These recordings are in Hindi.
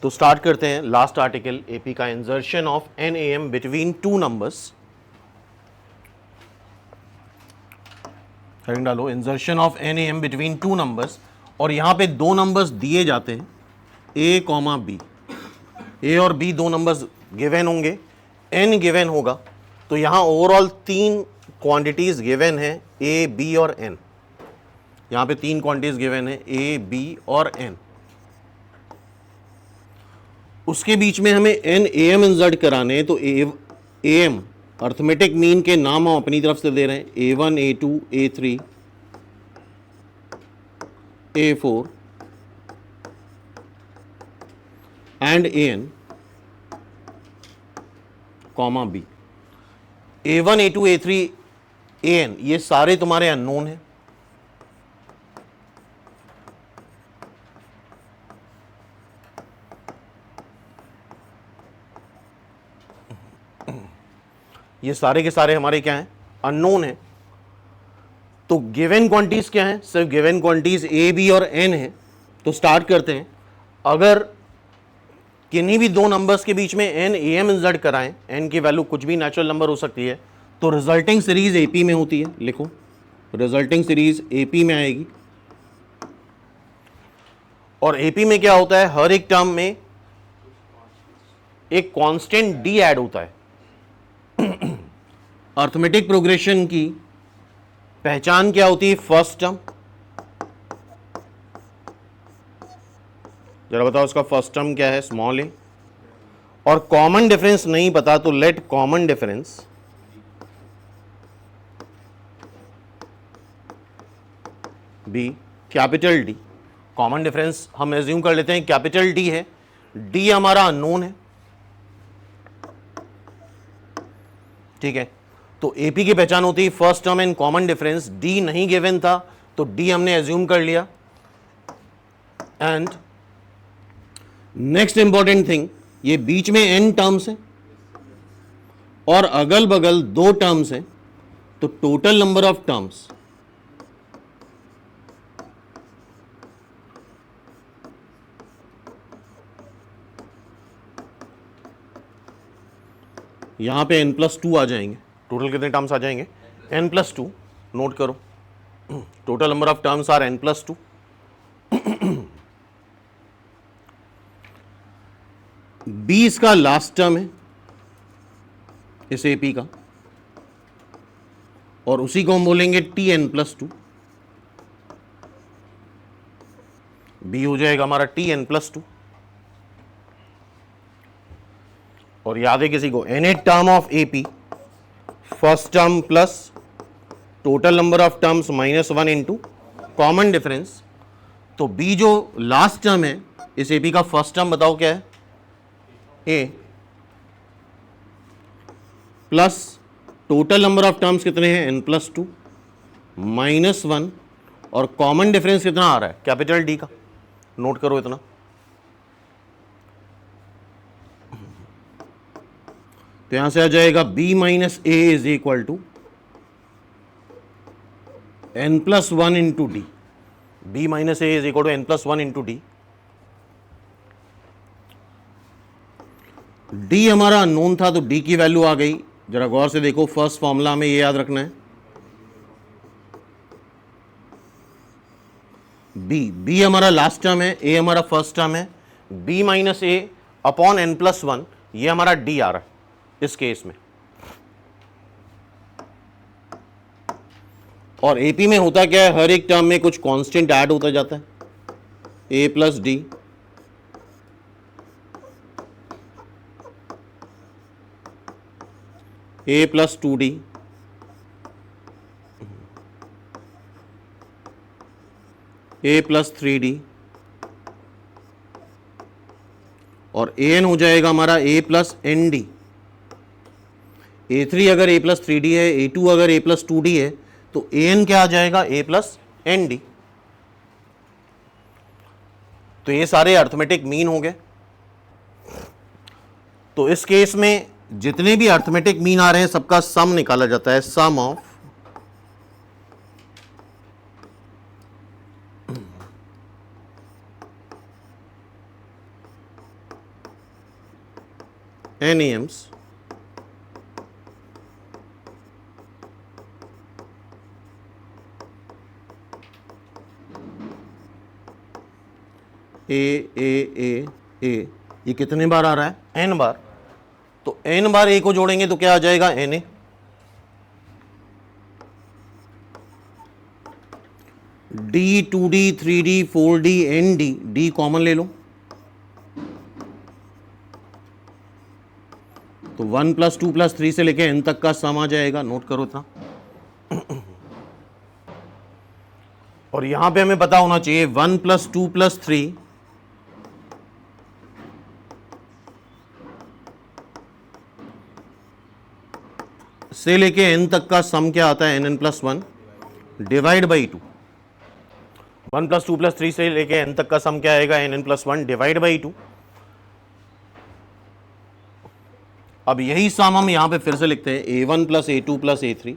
तो स्टार्ट करते हैं लास्ट आर्टिकल एपी का, insertion of N A M between two numbers. Heading डालो, insertion of N A M between two numbers. और यहां पे दो नंबर्स दिए जाते हैं, ए कॉमा बी। ए और बी दो नंबर्स गिवन होंगे, एन गिवन होगा। तो यहां ओवरऑल तीन क्वांटिटीज गिवन है, ए बी और एन। यहां पे तीन क्वांटिटीज गिवन है, ए बी और एन। उसके बीच में हमें एन ए एम इंसर्ट कराने हैं। तो ए एम अर्थमेटिक मीन के नाम हम अपनी तरफ से दे रहे हैं, A1 A2 A3 A4 and AN comma b. A1 A2 A3 AN ये सारे तुम्हारे अननोन हैं। ये सारे के सारे हमारे क्या हैं, अननोन है। तो गिवन क्वांटिटीज क्या हैं, सिर्फ गिवन क्वांटिटीज ए बी और एन है। तो स्टार्ट करते हैं। अगर किन्हीं भी दो नंबर्स के बीच में एन ए एम इंसर्ट कराएं, एन की वैल्यू कुछ भी नेचुरल नंबर हो सकती है, तो रिजल्टिंग सीरीज एपी में होती है। लिखो, रिजल्टिंग सीरीज एपी में आएगी। और एपी में क्या होता है, हर एक टर्म में एक कांस्टेंट डी ऐड होता है। अर्थमेटिक प्रोग्रेशन की पहचान क्या होती है, फर्स्ट टर्म। जरा बताओ उसका फर्स्ट टर्म क्या है, स्मॉल ए। और कॉमन डिफरेंस नहीं पता तो let common difference b capital d. Common difference हम एज्यूम कर लेते हैं कैपिटल डी है, डी हमारा अननोन है। ठीक है, तो एपी की पहचान होती है first term and common difference. D नहीं गिवन था तो डी हमने एज्यूम कर लिया। एंड नेक्स्ट इंपॉर्टेंट थिंग, ये बीच में एन टर्म्स है और अगल बगल दो टर्म्स हैं, तो टोटल नंबर ऑफ टर्म्स यहां पे n+2 आ जाएंगे। टोटल कितने टर्म्स आ जाएंगे, n+2। नोट करो, total number of terms are n+2। B इसका लास्ट टर्म है इस एपी का, और उसी को हम बोलेंगे Tn+2। बी हो जाएगा हमारा Tn+2। और याद है किसी को, nth term of AP first term plus total number of terms -1 into common difference. तो बी जो लास्ट टर्म है इस एपी का, फर्स्ट टर्म बताओ क्या है, A plus total number of terms कितने हैं, n+2 -1, और कॉमन डिफरेंस कितना आ रहा है, कैपिटल डी का। नोट करो इतना। तो यहां से आ जाएगा b minus a is equal to n+1 into d. b minus a is equal to n+1 into d. D हमारा अननोन था तो डी की वैल्यू आ गई। जरा गौर से देखो, फर्स्ट फॉर्मूला में ये याद रखना है, बी हमारा लास्ट टर्म है, ए हमारा फर्स्ट टर्म है। b माइनस ए अपॉन n+1, ये हमारा डी आ रहा है इस केस में। और एपी में होता क्या है, हर एक टर्म में कुछ कांस्टेंट ऐड होता जाता है, A plus D, A plus 2d, A plus 3d, और ए एन हो जाएगा हमारा ए प्लस एन डी। A3 अगर a प्लस 3d है, A2 अगर a प्लस 2d है, तो an क्या आ जाएगा, a प्लस एन डी। तो ये सारे अर्थमेटिक मीन हो गए। तो इस केस में जितने भी अर्थमेटिक मीन आ रहे हैं सबका सम निकाला जाता है, सम ऑफ एन एम्स ए, ये कितने बार आ रहा है? एन बार। तो एन बार ए को जोड़ेंगे तो क्या आ जाएगा? N a. D, 2D, 3D, 4D, n d, d common ले लो तो 1 + 2 + 3 से लेके एन तक का सम आ जाएगा। नोट करो इतना। और यहां पे हमें पता होना चाहिए 1 + 2 + 3 से लेके एन तक का सम क्या आता है? N + 1 divide by 2। 1 + 2 + 3 से लेके एन तक का सम क्या आएगा? N + 1 divide by 2। अब यही सम हम यहां पे फिर से लिखते हैं, a1 + a2 + a3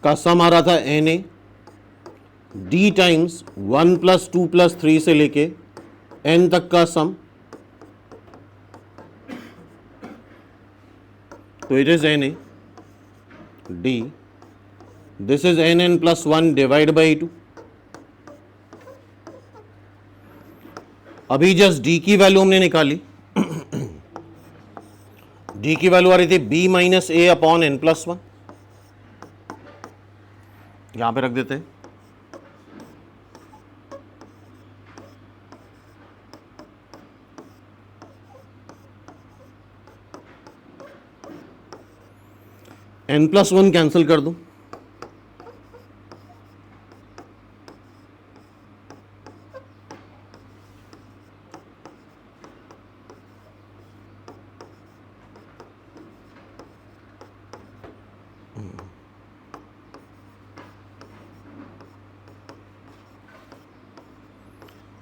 का सम आ रहा था एन ए, डी टाइम्स 1 + 2 + 3 से लेके एन तक का सम, तो it is n a d, this is n + 1 divide by 2। अभी जस्ट डी की वैल्यू हमने निकाली। डी की वैल्यू आ रही थी b - a अपॉन n + 1। यहां पे रख देते हैं। n + 1 कैंसिल कर दो,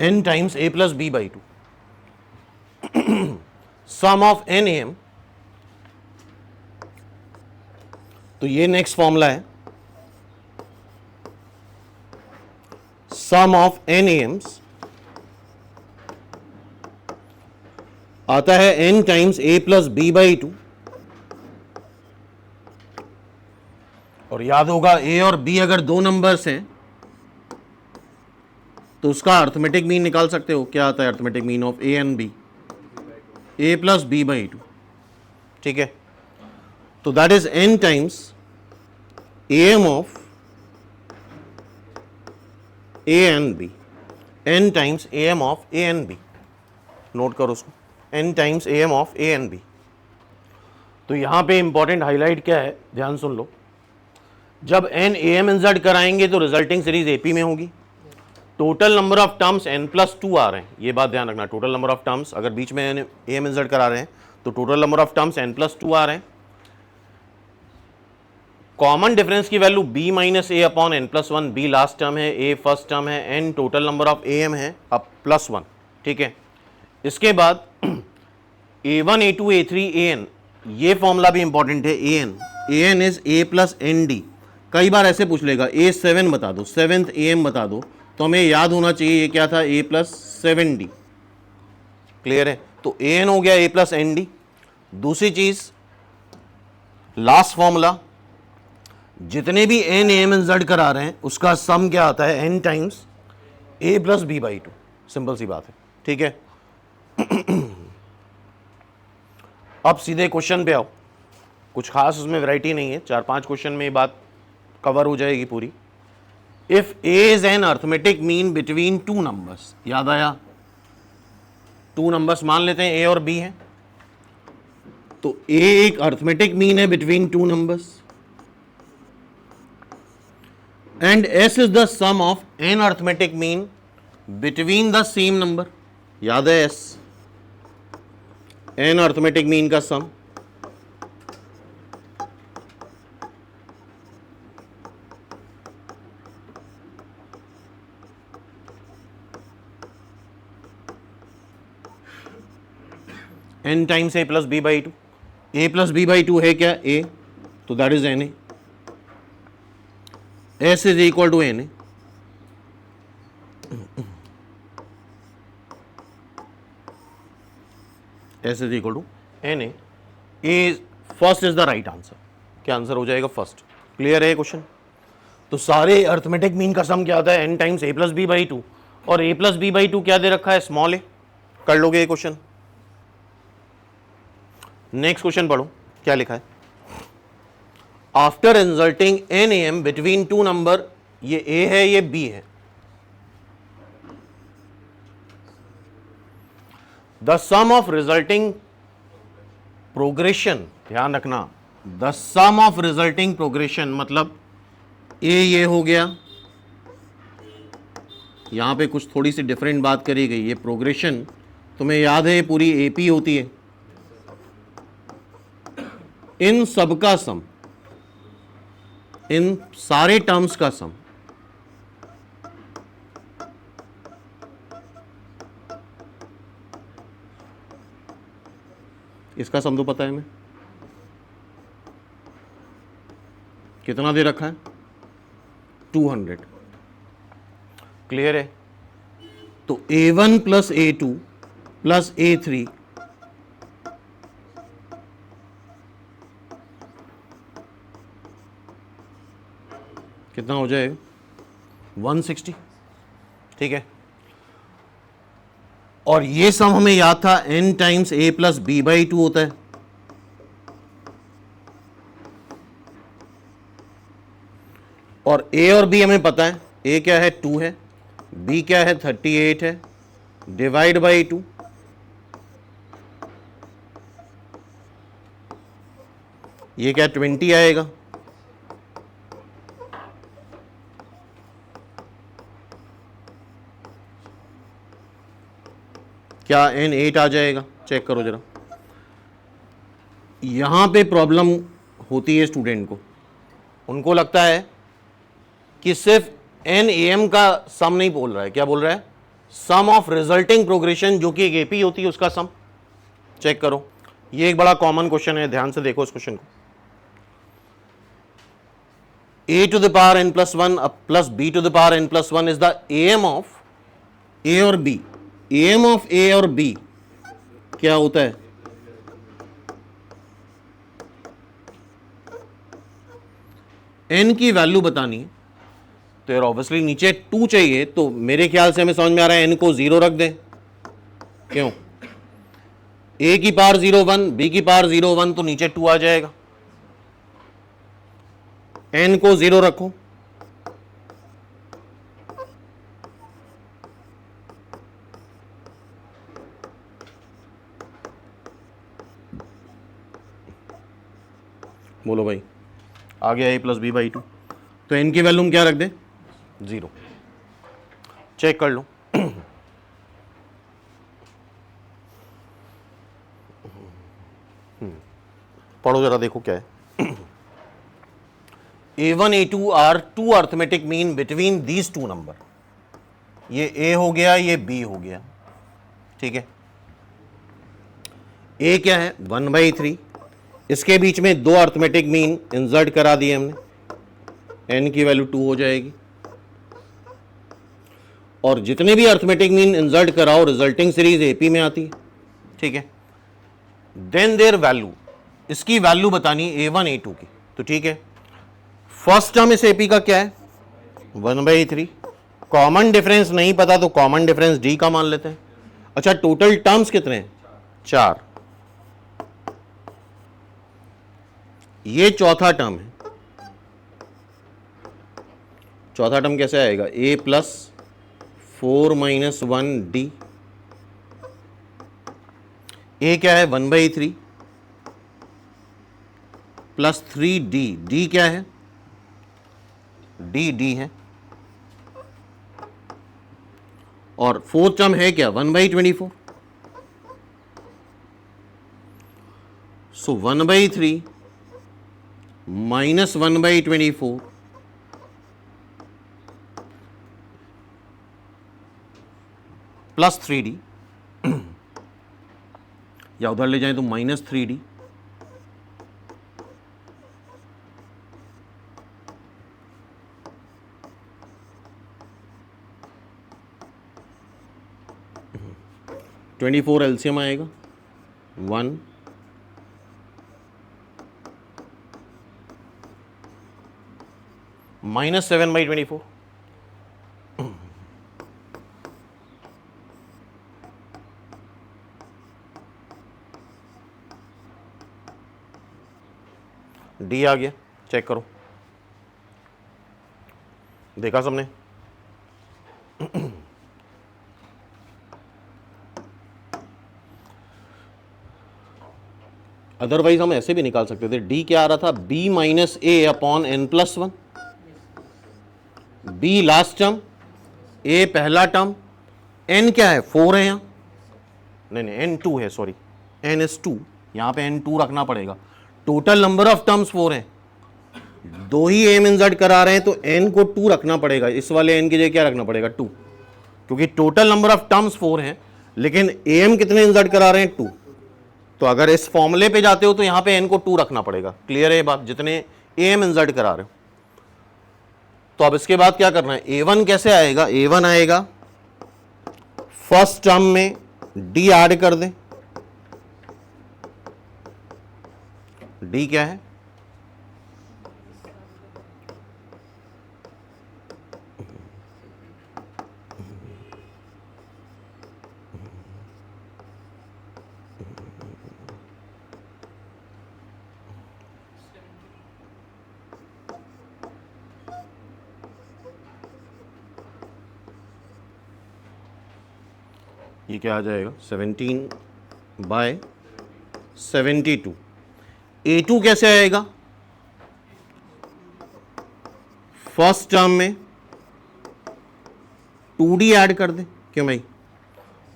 n times a + b by 2 sum of n am। तो ये नेक्स्ट फॉर्मूला है, सम ऑफ n am's आता है n times a + b by 2। और याद होगा a और b अगर दो नंबर्स हैं तो उसका अर्थमेटिक मीन निकाल सकते हो। क्या आता है arithmetic mean of a and b? a + b by 2। ठीक है, तो that is n times am of a and b, n times am of a and b। Note करो उसको, n times am of a and b। तो यहां पे इंपॉर्टेंट हाईलाइट क्या है, ध्यान सुन लो। जब n am इंसर्ट कराएंगे तो रिजल्टिंग सीरीज AP में होगी। Total number of terms n + 2 आ रहे हैं, ये बात ध्यान रखना। टोटल नंबर ऑफ टर्म्स अगर बीच में am इंसर्ट करा रहे हैं तो total number of terms n + 2 आ रहे हैं। कॉमन डिफरेंस की value b - a upon n + 1। b last term है, a फर्स्ट टर्म है, n total number of am है, अब +1। ठीक है, इसके बाद a1 a2 a3 an, ये फॉर्मूला भी इंपॉर्टेंट है। an is a + nd। कई बार ऐसे पूछ लेगा a7 बता दो, 7th am बता दो, तो हमें याद होना चाहिए ये क्या था, a + 7d। क्लियर है? तो an हो गया a + nd। दूसरी चीज लास्ट फॉर्मूला, जितने भी n am इंसर्ट करा रहे हैं उसका सम क्या आता है, n times a + b by 2। Simple सी बात है। ठीक है, अब सीधे क्वेश्चन पे आओ। कुछ खास उसमें वैरायटी नहीं है, 4-5 क्वेश्चन में ये बात कवर हो जाएगी पूरी। If a is an arithmetic mean between 2 numbers, याद आया? 2 नंबर्स मान लेते हैं a और b हैं, तो a एक अर्थमेटिक मीन है between 2 numbers and s is the sum of n arithmetic mean between the same number. याद है s n अर्थमेटिक मीन का sum. n times a + b by 2। a + b by 2 है क्या? a तो that is n a, s is equal to n a, s is equal to n a, is first is the right answer. क्या आंसर हो जाएगा? फर्स्ट। क्लियर है क्वेश्चन? तो सारे अर्थमेटिक मीन का सम क्या आता है? N times a plus b by two, और a plus b by two क्या दे रखा है? Small a. कर लोगे ये क्वेश्चन? नेक्स्ट क्वेश्चन पढ़ो, क्या लिखा है? After inserting n A M between two number, ये ए है ये बी है, the sum of resulting progression, ध्यान रखना, the sum of resulting progression मतलब ए ये हो गया, यहां पे कुछ थोड़ी सी डिफरेंट बात करी गई। ये प्रोग्रेशन तुम्हें याद है, पूरी एपी होती है, इन सबका सम, इन सारे टर्म्स का सम, इसका सम तो पता है हमें, कितना दे रखा है? 200। क्लियर है? तो A1 plus A2 plus A3 कितना हो जाएगा? 160। ठीक है, और ये सम हमें याद था n times a plus b by two होता है, और a और b हमें पता है, a क्या है? 2 है, b क्या है? 38 है, डिवाइड बाई 2, ये क्या 20 आएगा, क्या n 8 आ जाएगा? चेक करो जरा। यहां पे प्रॉब्लम होती है स्टूडेंट को, उनको लगता है कि सिर्फ एन ए एम का सम नहीं बोल रहा है, क्या बोल रहा है? सम ऑफ रिजल्टिंग प्रोग्रेशन, जो कि एक एपी होती है, उसका सम। चेक करो, ये एक बड़ा कॉमन क्वेश्चन है, ध्यान से देखो इस क्वेश्चन को। a to the power n plus one plus B to the power n plus one is the AM of A और बी। एम ऑफ ए और बी क्या होता है? n की वैल्यू बतानी है, तो यार ऑब्वियसली नीचे 2 चाहिए, तो मेरे ख्याल से हमें समझ में आ रहा है n को 0 रख दें। क्यों? a की पावर 0 1, b की पावर 0 1, तो नीचे 2 आ जाएगा। n को 0 रखो, बोलो भाई, आ गया a plus b by two, तो n की वैल्यू हम क्या रख दें? 0। चेक कर लो। पढ़ो जरा, देखो क्या है। A1 A2 are two arithmetic mean between these two number. ये A हो गया, ये B हो गया, ठीक है। A क्या है? 1/3। इसके बीच में 2 अर्थमेटिक मीन इंसर्ट करा दिए हमने, n की वैल्यू 2 हो जाएगी, और जितने भी अर्थमेटिक मीन इंसर्ट कराओ रिजल्टिंग सीरीज एपी में आती है, ठीक है। देन देयर वैल्यू, इसकी वैल्यू बतानी A1 A2 की, तो ठीक है। फर्स्ट टर्म इस एपी का क्या है? 1/3। कॉमन डिफरेंस नहीं पता तो कॉमन डिफरेंस d का मान लेते हैं। अच्छा, टोटल टर्म्स कितने हैं? 4। ये चौथा टर्म है। चौथा टर्म कैसे आएगा? a plus 4 minus 1d। a क्या है? 1/3 प्लस 3d। d क्या है? d है, और फोर्थ टर्म है क्या? 1/24। सो 1/3 माइनस 1/24 प्लस 3d, या उधर ले जाएं तो माइनस 3d, 24 एलसीएम आएगा 1 -7/24। डी आ गया, चेक करो, देखा सबने? अदरवाइज हम ऐसे भी निकाल सकते थे, डी क्या आ रहा था, b minus A upon n plus 1, b last term, a पहला टर्म, n क्या है 4 है यहाँ, नहीं n 2 है, सॉरी n इज 2, यहाँ पे n 2 रखना पड़ेगा। टोटल नंबर ऑफ टर्म्स 4 हैं, दो ही एम इंसर्ट करा रहे हैं तो n को 2 रखना पड़ेगा, इस वाले n की जगह क्या रखना पड़ेगा 2, क्योंकि टोटल नंबर ऑफ टर्म्स 4 हैं लेकिन am कितने इंसर्ट करा रहे हैं 2, तो अगर इस फॉर्मूले पे जाते हो तो यहां पे n को 2 रखना पड़ेगा। क्लियर है ये बात, जितने am इंसर्ट करा रहे हो। तो अब इसके बाद क्या करना है, a1 कैसे आएगा, a1 आएगा फर्स्ट टर्म में d ऐड कर दें, d क्या है, ये क्या आ जाएगा 17/72। a2 कैसे आएगा, फर्स्ट टर्म में 2d ऐड कर दे, क्यों भाई,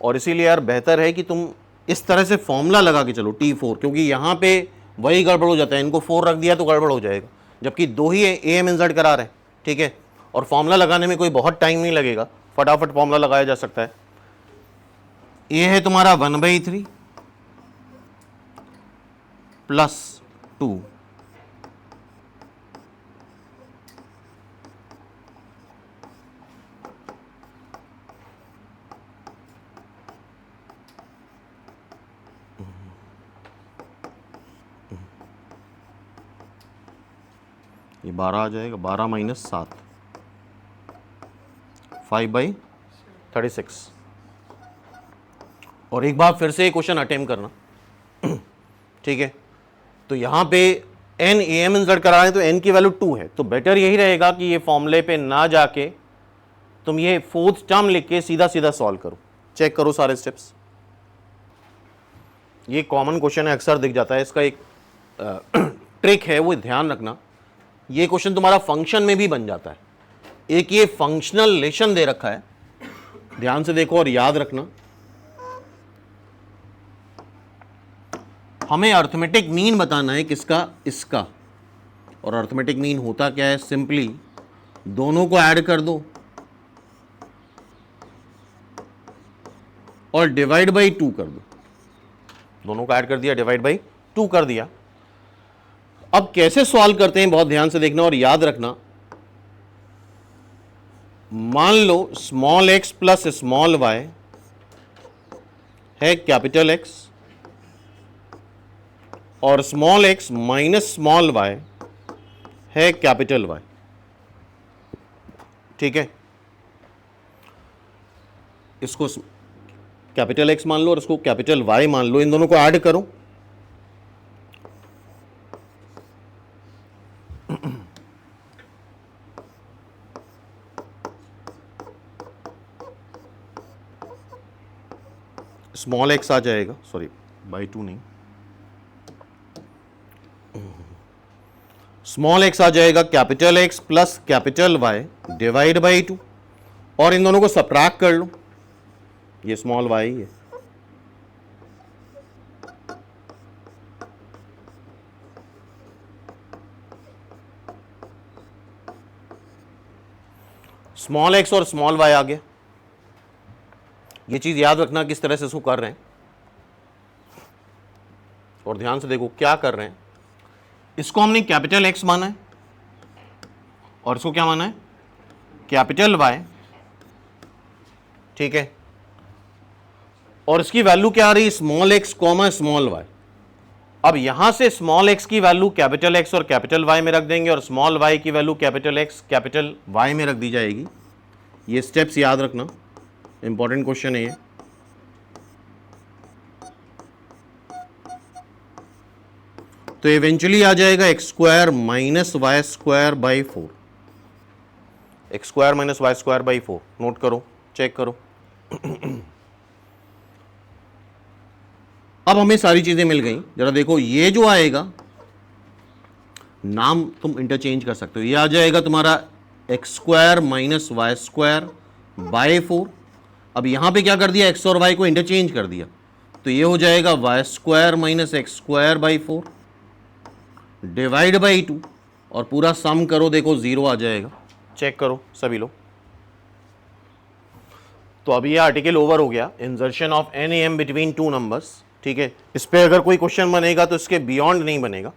और इसीलिए यार बेहतर है कि तुम इस तरह से फॉर्मूला लगा के चलो t4, क्योंकि यहां पे वही गड़बड़ हो जाता है, इनको 4 रख दिया तो गड़बड़ हो जाएगा, जबकि दो ही am इंसर्ट करा रहे हैं, ठीक है, और फॉर्मूला लगाने में कोई बहुत टाइम नहीं लगेगा, फटाफट फॉर्मूला लगाया जा सकता है। ये है तुम्हारा 1/3 प्लस 2, ये 12 आ जाएगा, 12 माइनस 7, 5/36। और एक बार फिर से क्वेश्चन अटेम्प्ट करना, ठीक है, तो यहां पे n am इंसर्ट करा रहे हैं तो n की वैल्यू 2 है, तो बेटर यही रहेगा कि ये फॉर्मूले पे ना जाके तुम ये फोर्थ टर्म लिख के सीधा सीधा सॉल्व करो। चेक करो सारे स्टेप्स, ये कॉमन क्वेश्चन है, अक्सर दिख जाता है, इसका एक ट्रिक है वो ध्यान रखना, ये क्वेश्चन तुम्हारा फंक्शन में भी बन जाता है। एक ये फंक्शनल रिलेशन दे रखा है, ध्यान से देखो और याद रखना, हमें अर्थमेटिक मीन बताना है किसका, इसका, और अर्थमेटिक मीन होता क्या है, सिंपली दोनों को ऐड कर दो और डिवाइड बाई 2 कर दो, दोनों को ऐड कर दिया, डिवाइड बाई 2 कर दिया। अब कैसे सॉल्व करते हैं बहुत ध्यान से देखना और याद रखना, मान लो स्मॉल x प्लस स्मॉल y है कैपिटल X और small x minus small y है कैपिटल Y, ठीक है, इसको कैपिटल X मान लो और इसको कैपिटल Y मान लो, इन दोनों को ऐड करो, स्मॉल x आ जाएगा, सॉरी बाई 2 नहीं, स्मॉल x आ जाएगा capital X plus capital Y divide by 2, और इन दोनों को सब्ट्रैक्ट कर लो, ये स्मॉल y है, स्मॉल x और स्मॉल y आ गया। ये चीज याद रखना किस तरह से इसको कर रहे हैं, और ध्यान से देखो क्या कर रहे हैं, इसको हमने कैपिटल X माना है और इसको क्या माना है, कैपिटल Y, ठीक है, और इसकी वैल्यू क्या आ रही है, small x comma small y. अब यहां से स्मॉल एक्स की वैल्यू कैपिटल एक्स और कैपिटल वाई में रख देंगे और स्मॉल वाई की value capital x capital y में रख दी जाएगी। ये स्टेप्स याद रखना, इंपॉर्टेंट क्वेश्चन है ये। तो इवेंचुअली आ जाएगा x square minus y square by 4, x square minus y square by 4। Note करो, चेक करो। अब हमें सारी चीजें मिल गई। जरा देखो, ये जो आएगा नाम तुम इंटरचेंज कर सकते हो। ये आ जाएगा तुम्हारा x square minus y square by 4। अब यहां पे क्या कर दिया, एक्स और वाई को इंटरचेंज कर दिया, तो ये हो जाएगा y square minus x square by 4 divide by 2, और पूरा सम करो, देखो 0 आ जाएगा। चेक करो सभी लोग। तो अभी ये आर्टिकल ओवर हो गया, insertion of n m between two numbers. ठीक है, इस पे अगर कोई क्वेश्चन बनेगा तो इसके बियॉन्ड नहीं बनेगा।